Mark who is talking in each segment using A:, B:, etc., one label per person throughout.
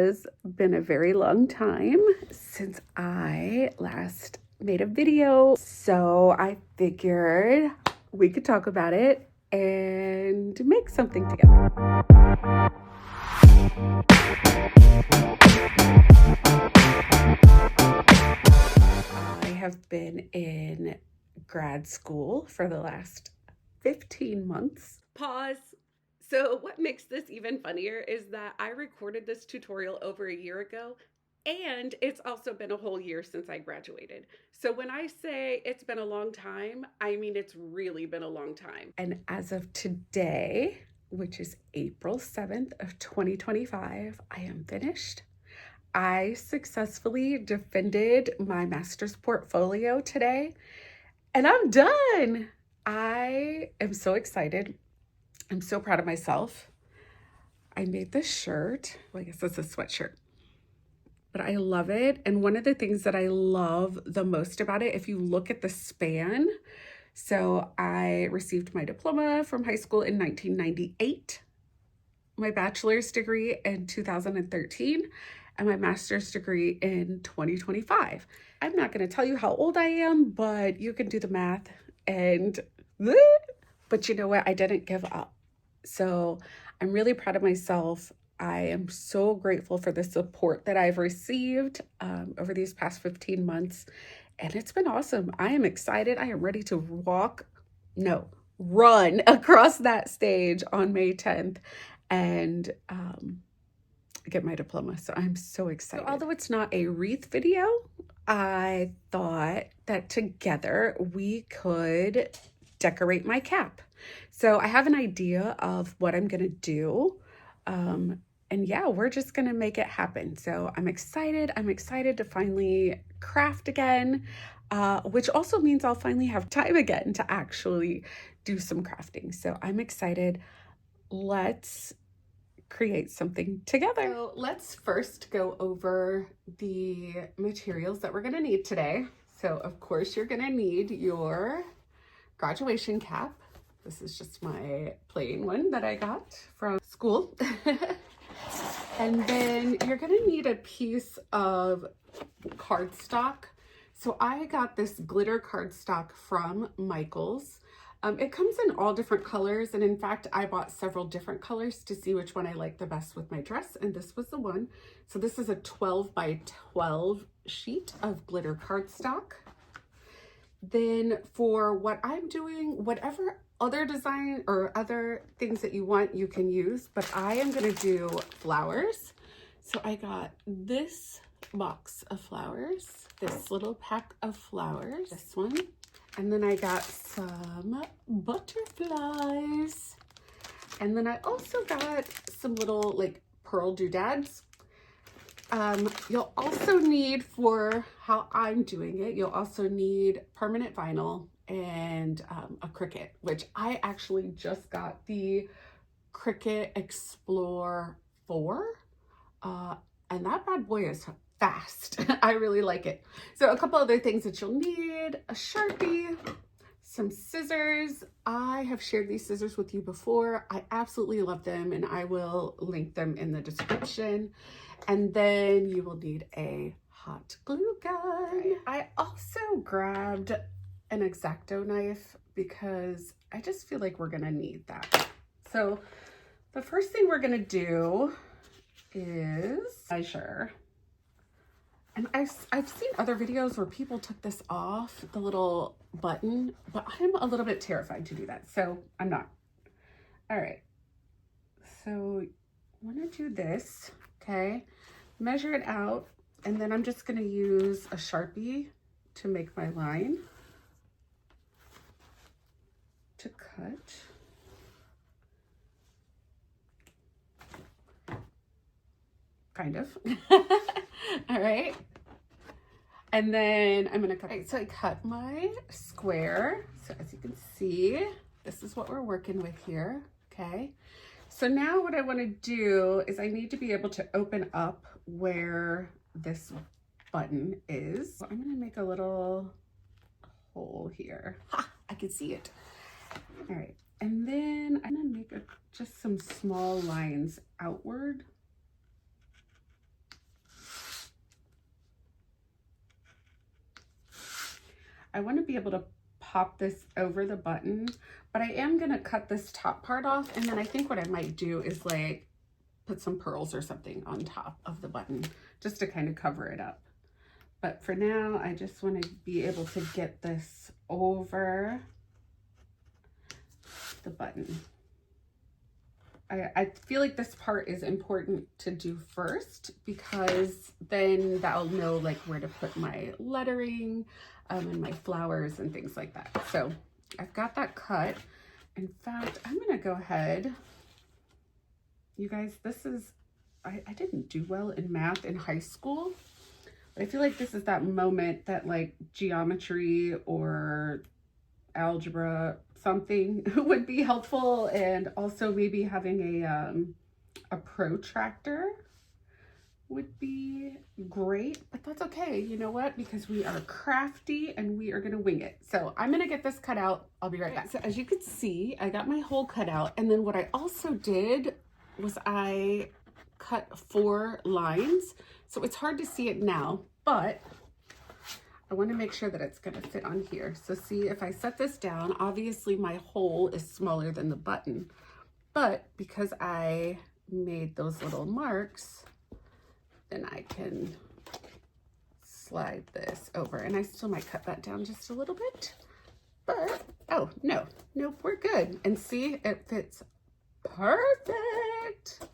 A: has been a very long time since I last made a video, so I figured we could talk about it and make something together. I have been in grad school for the last 15 months. Pause. So what makes this even funnier is that I recorded this tutorial over a year ago, and it's also been a whole year since I graduated. So when I say it's been a long time, I mean it's really been a long time. And as of today, which is April 7th of 2025, I am finished. I successfully defended my master's portfolio today, and I'm done. I am so excited. I'm so proud of myself. I made this shirt. Well, I guess it's a sweatshirt, but I love it. And one of the things that I love the most about it, if you look at the span, so I received my diploma from high school in 1998, my bachelor's degree in 2013, and my master's degree in 2025. I'm not going to tell you how old I am, but you can do the math. But you know what? I didn't give up. So I'm really proud of myself. I am so grateful for the support that I've received over these past 15 months. And it's been awesome. I am excited. I am ready to run across that stage on May 10th and get my diploma. So I'm so excited. So although it's not a wreath video, I thought that together we could decorate my cap. So I have an idea of what I'm gonna do. And yeah, we're just gonna make it happen. So I'm excited. I'm excited to finally craft again, which also means I'll finally have time again to actually do some crafting. So I'm excited. Let's create something together. So let's first go over the materials that we're gonna need today. So of course you're gonna need your graduation cap. This is just my plain one that I got from school. And then you're gonna need a piece of cardstock. So I got this glitter cardstock from Michaels. It comes in all different colors, and in fact I bought several different colors to see which one I like the best with my dress, and this was the one. So this is a 12 by 12 sheet of glitter cardstock. Then for what I'm doing, whatever other design or other things that you want, you can use, but I am gonna do flowers. So I got this box of flowers, this little pack of flowers, this one, and then I got some butterflies. And then I also got some little like pearl doodads. You'll also need, for how I'm doing it, you'll also need permanent vinyl and a Cricut, which I actually just got the Cricut Explore 4, and that bad boy is fast. I really like it. So a couple other things that you'll need: a Sharpie, some scissors. I have shared these scissors with you before. I absolutely love them, and I will link them in the description. And then you will need a hot glue gun. I also grabbed an X-Acto knife because I just feel like we're gonna need that. So the first thing we're gonna do is measure. And I've seen other videos where people took this off, the little button, but I'm a little bit terrified to do that, so I'm not. All right, so I wanna do this, okay? Measure it out, and then I'm just gonna use a Sharpie to make my line to cut. Kind of. All right. And then I'm gonna cut. All right, so I cut my square. So as you can see, this is what we're working with here, okay? So now what I wanna do is I need to be able to open up where this button is. So I'm gonna make a little hole here. Ha, I can see it. All right, and then I'm gonna make just some small lines outward I want to be able to pop this over the button, but I am going to cut this top part off. And then I think what I might do is like put some pearls or something on top of the button just to kind of cover it up. But for now, I just want to be able to get this over the button. I feel like this part is important to do first because then that'll know like where to put my lettering and my flowers and things like that. So I've got that cut. In fact, I'm gonna go ahead. You guys, this is, I didn't do well in math in high school, but I feel like this is that moment that like geometry or algebra something would be helpful, and also maybe having a protractor would be great, but that's okay. You know what? Because we are crafty and we are gonna wing it. So I'm gonna get this cut out. I'll be right back. So as you can see, I got my hole cut out, and then what I also did was I cut 4 lines. So it's hard to see it now, but I want to make sure that it's going to fit on here. So see, if I set this down, obviously my hole is smaller than the button, but because I made those little marks, then I can slide this over, and I still might cut that down just a little bit, but oh no, nope, we're good. And see, it fits perfect.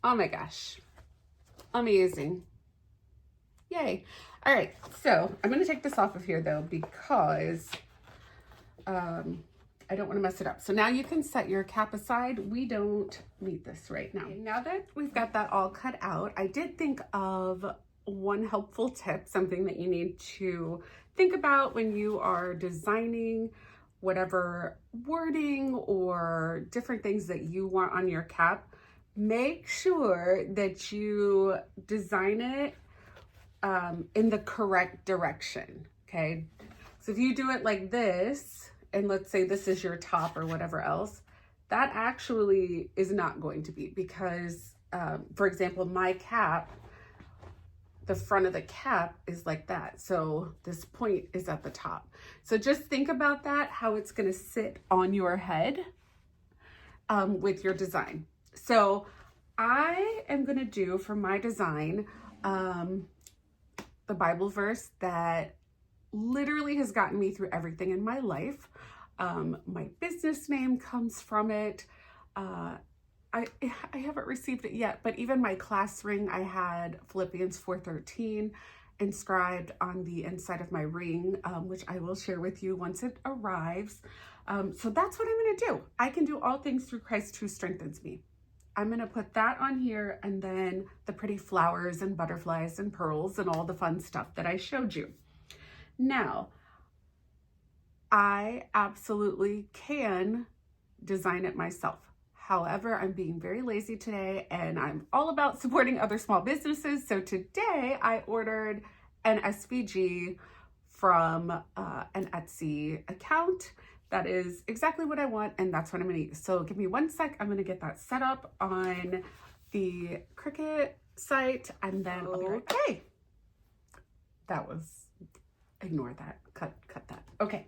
A: Oh my gosh, amazing. Yay. All right, so I'm gonna take this off of here though, because I don't wanna mess it up. So now you can set your cap aside. We don't need this right now. Okay, now that we've got that all cut out, I did think of one helpful tip, something that you need to think about when you are designing whatever wording or different things that you want on your cap. Make sure that you design it in the correct direction, okay? So if you do it like this, and let's say this is your top or whatever else, that actually is not going to be, because, for example, my cap, the front of the cap is like that. So this point is at the top. So just think about that, how it's gonna sit on your head with your design. So I am gonna do for my design, the Bible verse that literally has gotten me through everything in my life. My business name comes from it. I haven't received it yet, but even my class ring, I had Philippians 4:13 inscribed on the inside of my ring, which I will share with you once it arrives. So that's what I'm gonna do. I can do all things through Christ who strengthens me. I'm gonna put that on here, and then the pretty flowers and butterflies and pearls and all the fun stuff that I showed you. Now, I absolutely can design it myself. However, I'm being very lazy today, and I'm all about supporting other small businesses. So today I ordered an SVG from an Etsy account. That is exactly what I want, and that's what I'm gonna use. So give me 1 sec. I'm gonna get that set up on the Cricut site, and then I'll be right back. Okay. That was, ignore that, cut that. Okay.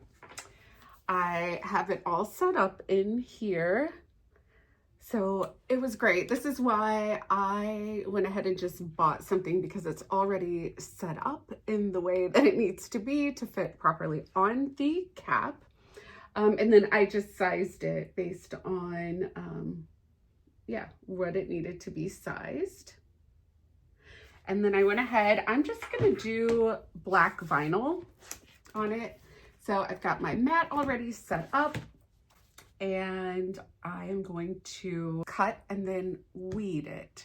A: I have it all set up in here. So it was great. This is why I went ahead and just bought something, because it's already set up in the way that it needs to be to fit properly on the cap. And then I just sized it based on, yeah, what it needed to be sized. And then I went ahead, I'm just gonna do black vinyl on it. So I've got my mat already set up, and I am going to cut and then weed it,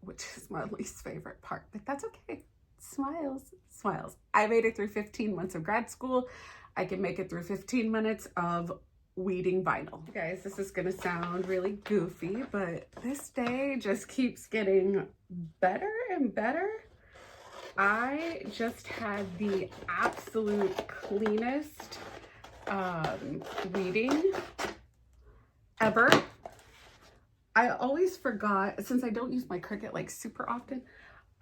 A: which is my least favorite part, but that's okay. Smiles, smiles. I made it through 15 months of grad school. I can make it through 15 minutes of weeding vinyl. You guys, this is gonna sound really goofy, but this day just keeps getting better and better. I just had the absolute cleanest weeding ever. I always forgot, since I don't use my Cricut like super often,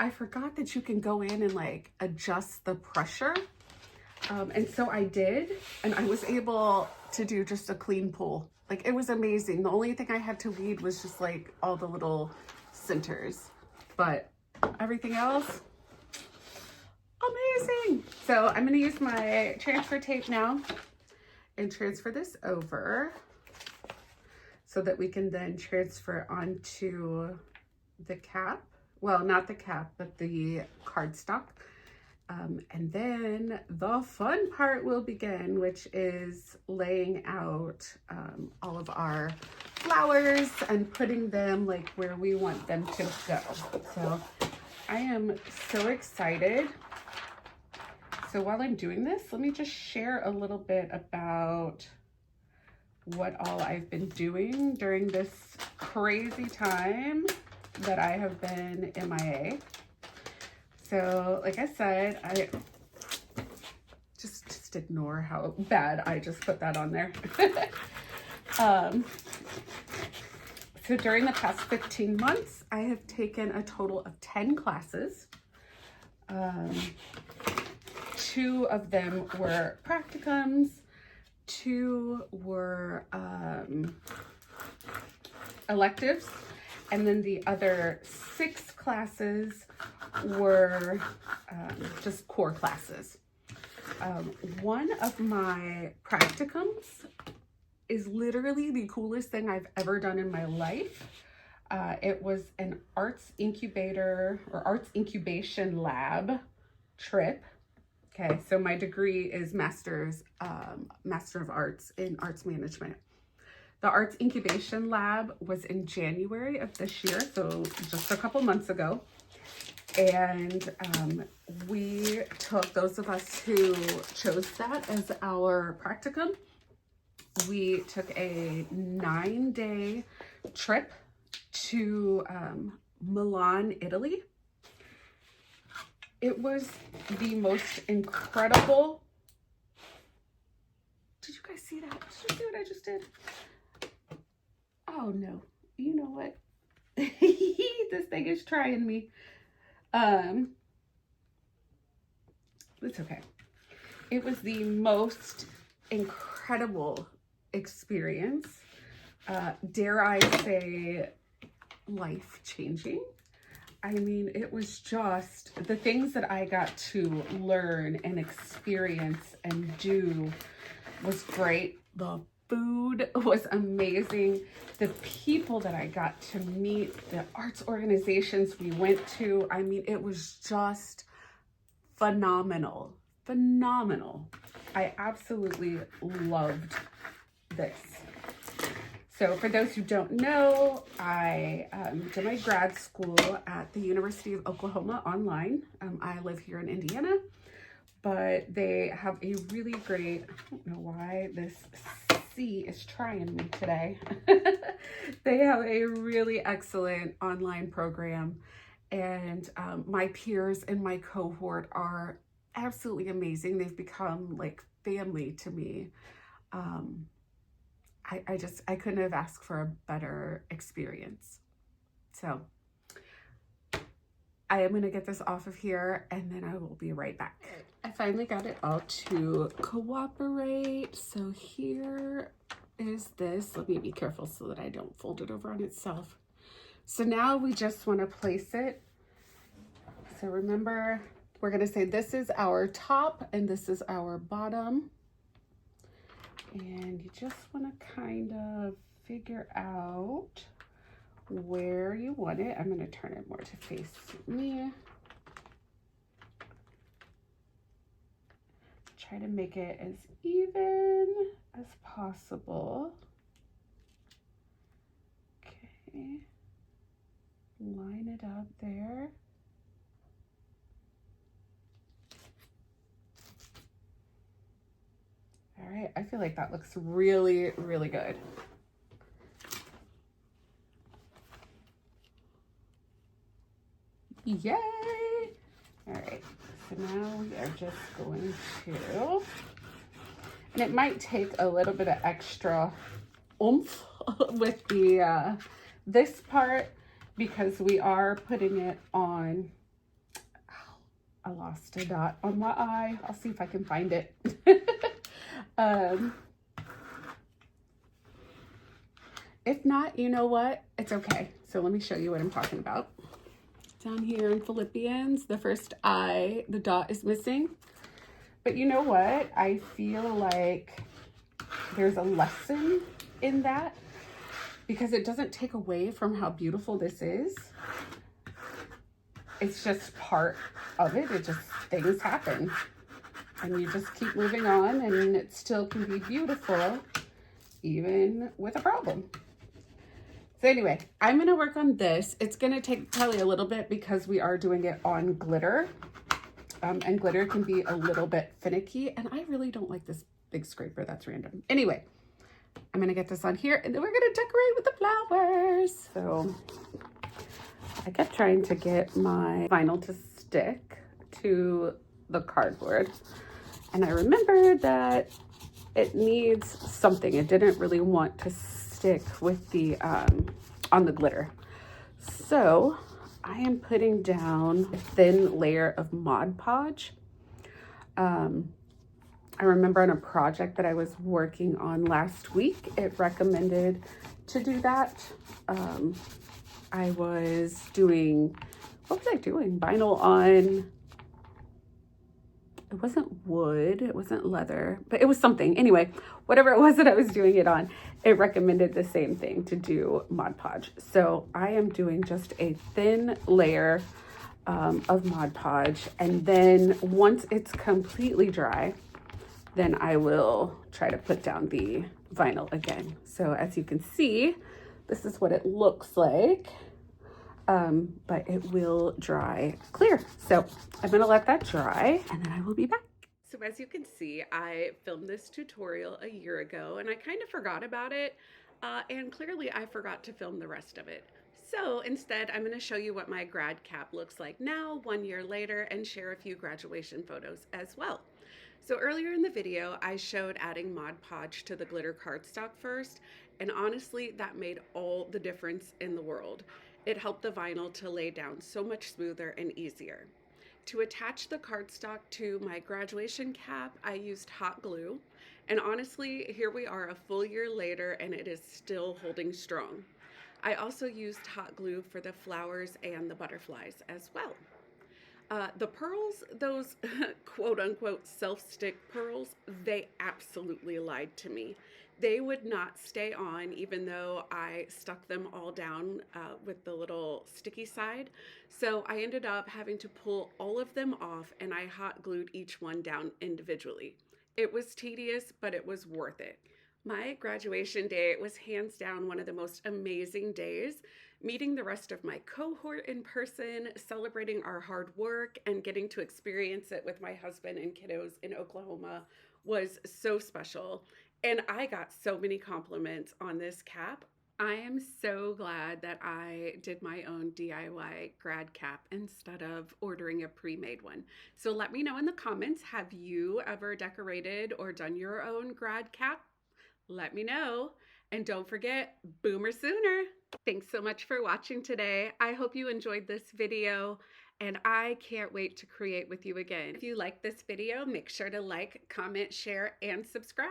A: I forgot that you can go in and like adjust the pressure. And so I did, and I was able to do just a clean pull. Like, it was amazing. The only thing I had to weed was just like all the little centers, but everything else, amazing. So I'm going to use my transfer tape now and transfer this over so that we can then transfer onto the cap. Well, not the cap, but the cardstock. And then the fun part will begin, which is laying out all of our flowers and putting them like where we want them to go. So I am so excited. So while I'm doing this, let me just share a little bit about what all I've been doing during this crazy time that I have been MIA. So like I said, I just ignore how bad I just put that on there. So during the past 15 months, I have taken a total of 10 classes. 2 of them were practicums, 2 were electives, and then the other 6 classes were just core classes. One of my practicums is literally the coolest thing I've ever done in my life. It was an arts incubator or arts incubation lab trip. Okay, so my degree is Master of Arts in Arts Management. The Arts Incubation Lab was in January of this year, so just a couple months ago. And we took, those of us who chose that as our practicum, we took a 9-day trip to Milan, Italy. It was the most incredible. Did you guys see that? Did you see what I just did? Oh no, you know what? This thing is trying me. It's okay. It was the most incredible experience. Dare I say, life-changing. I mean, it was just the things that I got to learn and experience and do was great. The food was amazing. The people that I got to meet, the arts organizations we went to, I mean, it was just phenomenal. Phenomenal. I absolutely loved this. So for those who don't know, I did my grad school at the University of Oklahoma online. I live here in Indiana, but they have a really great, I don't know why this C is trying me today. They have a really excellent online program, and my peers in my cohort are absolutely amazing. They've become like family to me. I couldn't have asked for a better experience. So I am going to get this off of here and then I will be right back. I finally got it all to cooperate. So here is this. Let me be careful so that I don't fold it over on itself. So now we just want to place it. So remember, we're going to say this is our top and this is our bottom. And you just want to kind of figure out where you want it. I'm going to turn it more to face me. Try to make it as even as possible. Okay. Line it up there. All right, I feel like that looks really, really good. Yay! All right, so now we are just going to, and it might take a little bit of extra oomph with the this part because we are putting it on I lost a dot on my eye. I'll see if I can find it. If not, you know what? It's okay. So let me show you what I'm talking about. Down here in Philippians, the first I, the dot is missing. But you know what? I feel like there's a lesson in that because it doesn't take away from how beautiful this is. It's just part of it. It just, things happen. And you just keep moving on and it still can be beautiful even with a problem. So anyway, I'm gonna work on this. It's gonna take probably a little bit because we are doing it on glitter. And glitter can be a little bit finicky, and I really don't like this big scraper. That's random. Anyway, I'm gonna get this on here and then we're gonna decorate with the flowers. So I kept trying to get my vinyl to stick to the cardboard, and I remembered that it needs something. It didn't really want to stick with the on the glitter. So I am putting down a thin layer of Mod Podge. I remember on a project that I was working on last week, it recommended to do that. I was doing, what was I doing? Vinyl on, it wasn't wood, it wasn't leather, but it was something. Anyway, whatever it was that I was doing it on, it recommended the same thing, to do Mod Podge. So I am doing just a thin layer of Mod Podge, and then once it's completely dry, then I will try to put down the vinyl again. So as you can see, this is what it looks like. But it will dry clear. So I'm gonna let that dry and then I will be back. So as you can see, I filmed this tutorial a year ago and I kind of forgot about it. And clearly I forgot to film the rest of it. So instead, I'm gonna show you what my grad cap looks like now, 1 year later, and share a few graduation photos as well. So earlier in the video, I showed adding Mod Podge to the glitter cardstock first, and honestly, that made all the difference in the world. It helped the vinyl to lay down so much smoother and easier. To attach the cardstock to my graduation cap, I used hot glue, and honestly, here we are a full year later and it is still holding strong. I also used hot glue for the flowers and the butterflies as well. The pearls, those quote unquote self-stick pearls, they absolutely lied to me. They would not stay on even though I stuck them all down with the little sticky side. So I ended up having to pull all of them off and I hot glued each one down individually. It was tedious, but it was worth it. My graduation day was hands down one of the most amazing days. Meeting the rest of my cohort in person, celebrating our hard work, and getting to experience it with my husband and kiddos in Oklahoma was so special. And I got so many compliments on this cap. I am so glad that I did my own DIY grad cap instead of ordering a pre-made one. So let me know in the comments, have you ever decorated or done your own grad cap? Let me know. And don't forget, boomer sooner. Thanks so much for watching today. I hope you enjoyed this video and I can't wait to create with you again. If you like this video, make sure to like, comment, share, and subscribe.